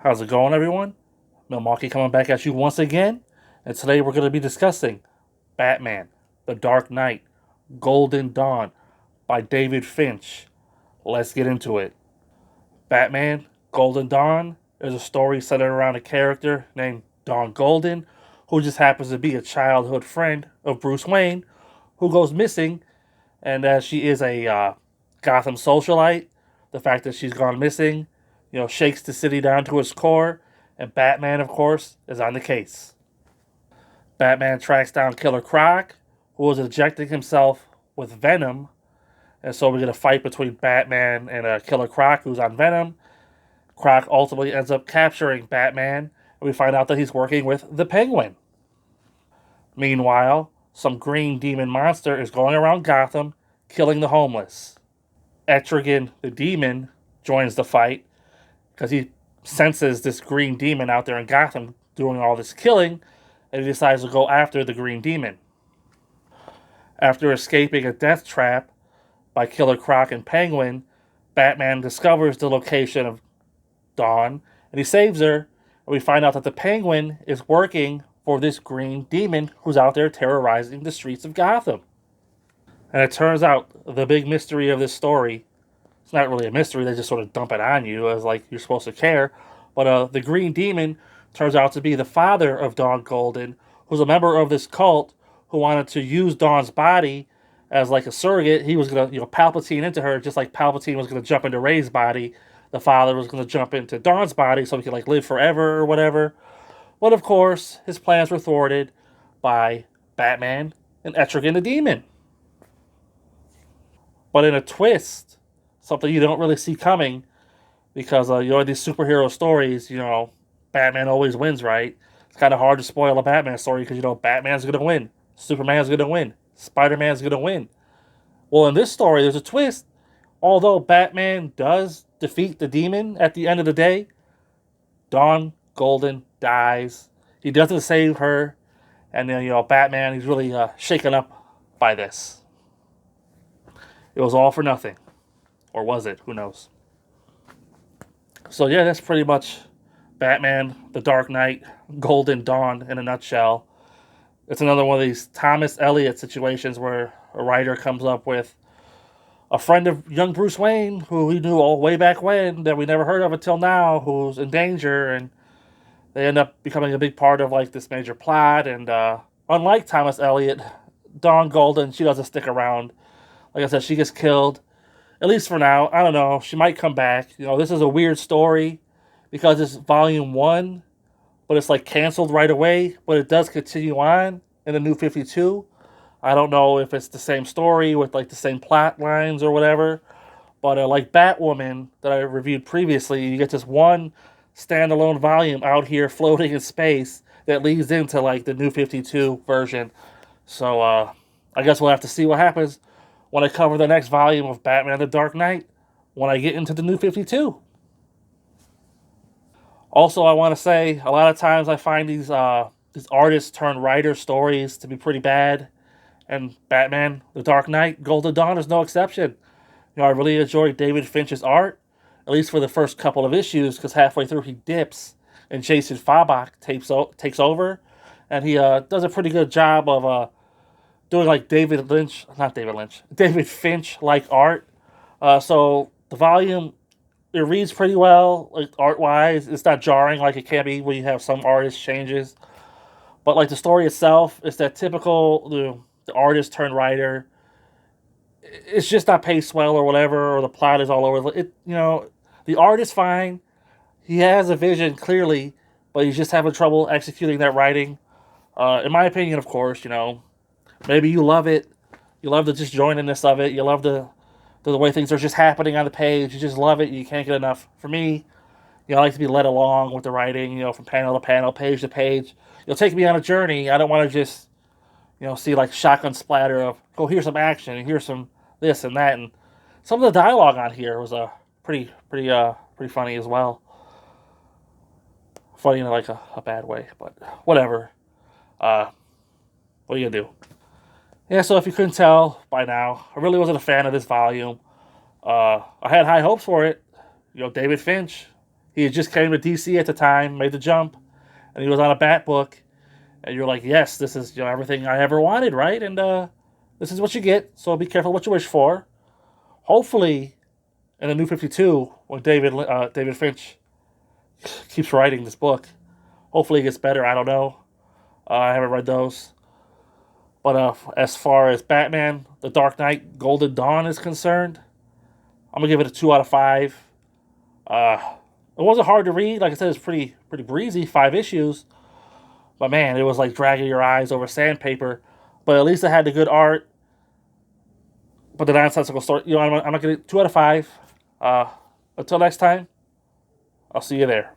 How's it going, everyone? Milwaukee coming back at you once again, and today we're going to be discussing Batman, The Dark Knight, Golden Dawn by David Finch. Let's get into it. Batman, Golden Dawn is a story centered around a character named Dawn Golden, who just happens to be a childhood friend of Bruce Wayne, who goes missing, and as she is a Gotham socialite, the fact that she's gone missing, shakes the city down to its core, and Batman, of course, is on the case. Batman tracks down Killer Croc, who is injecting himself with Venom, and so we get a fight between Batman and Killer Croc, who's on Venom. Croc ultimately ends up capturing Batman, and we find out that he's working with the Penguin. Meanwhile, some green demon monster is going around Gotham, killing the homeless. Etrigan the demon joins the fight because he senses this green demon out there in Gotham doing all this killing, and he decides to go after the green demon. After escaping a death trap by Killer Croc and Penguin, Batman discovers the location of Dawn, and he saves her, and we find out that the Penguin is working for this green demon who's out there terrorizing the streets of Gotham. And it turns out the big mystery of this story, it's not really a mystery, they just sort of dump it on you as like you're supposed to care, but the green demon turns out to be the father of Dawn Golden, who's a member of this cult who wanted to use Dawn's body as like a surrogate. He was going to, Palpatine into her, just like Palpatine was going to jump into Rey's body. The father was going to jump into Dawn's body so he could like live forever or whatever. But of course, his plans were thwarted by Batman and Etrigan the Demon. But in a twist, something you don't really see coming, because these superhero stories, Batman always wins, right? It's kind of hard to spoil a Batman story because Batman's going to win, Superman's going to win, Spider-Man's going to win. Well, in this story, there's a twist. Although Batman does defeat the demon at the end of the day, Dawn Golden dies. He doesn't save her, and then Batman, he's really shaken up by this. It was all for nothing, or was it? Who knows? So yeah, that's pretty much Batman, The Dark Knight, Golden Dawn in a nutshell. It's another one of these Thomas Elliot situations where a writer comes up with a friend of young Bruce Wayne who he knew all way back when that we never heard of until now, who's in danger, and they end up becoming a big part of like this major plot. And unlike Thomas Elliot, Dawn Golden, she doesn't stick around. Like I said, she gets killed. At least for now. I don't know. She might come back. This is a weird story because it's volume 1, but it's like canceled right away. But it does continue on in the New 52. I don't know if it's the same story with like the same plot lines or whatever. But like Batwoman that I reviewed previously, you get this one standalone volume out here floating in space that leads into like the New 52 version. So I guess we'll have to see what happens when I cover the next volume of Batman the Dark Knight when I get into the New 52. Also, I want to say a lot of times I find these artist turned writer stories to be pretty bad, and Batman the Dark Knight Golden Dawn is no exception. I really enjoyed David Finch's art, at least for the first couple of issues, because halfway through he dips and Jason Fabok takes over, and he does a pretty good job of doing like David Finch like art. So the volume, it reads pretty well, like art wise. It's not jarring like it can be when you have some artist changes. But like the story itself, it's that typical the artist turned writer. It's just not paced well or whatever, or the plot is all over. The art is fine. He has a vision clearly, but he's just having trouble executing that writing. In my opinion, of course, maybe you love it. You love the disjointedness of it. You love the way things are just happening on the page. You just love it. You can't get enough. For me, I like to be led along with the writing, from panel to panel, page to page. You'll take me on a journey. I don't want to just, see like shotgun splatter of, oh, here's some action, and here's some this and that. And some of the dialogue on here was pretty funny as well. Funny in like a bad way, but whatever. What are you gonna do? Yeah, so if you couldn't tell by now, I really wasn't a fan of this volume. I had high hopes for it. David Finch, He had just came to DC at the time, made the jump, and he was on a Bat book. And you're like, yes, this is everything I ever wanted, right? And this is what you get. So be careful what you wish for. Hopefully, in the New 52, when David Finch keeps writing this book, hopefully it gets better. I don't know. I haven't read those. But as far as Batman, The Dark Knight, Golden Dawn is concerned, I'm gonna give it a 2 out of 5. It wasn't hard to read. Like I said, it's pretty breezy. 5 issues, but man, it was like dragging your eyes over sandpaper. But at least it had the good art. But the nonsensical story, I'm not gonna 2 out of 5. Until next time, I'll see you there.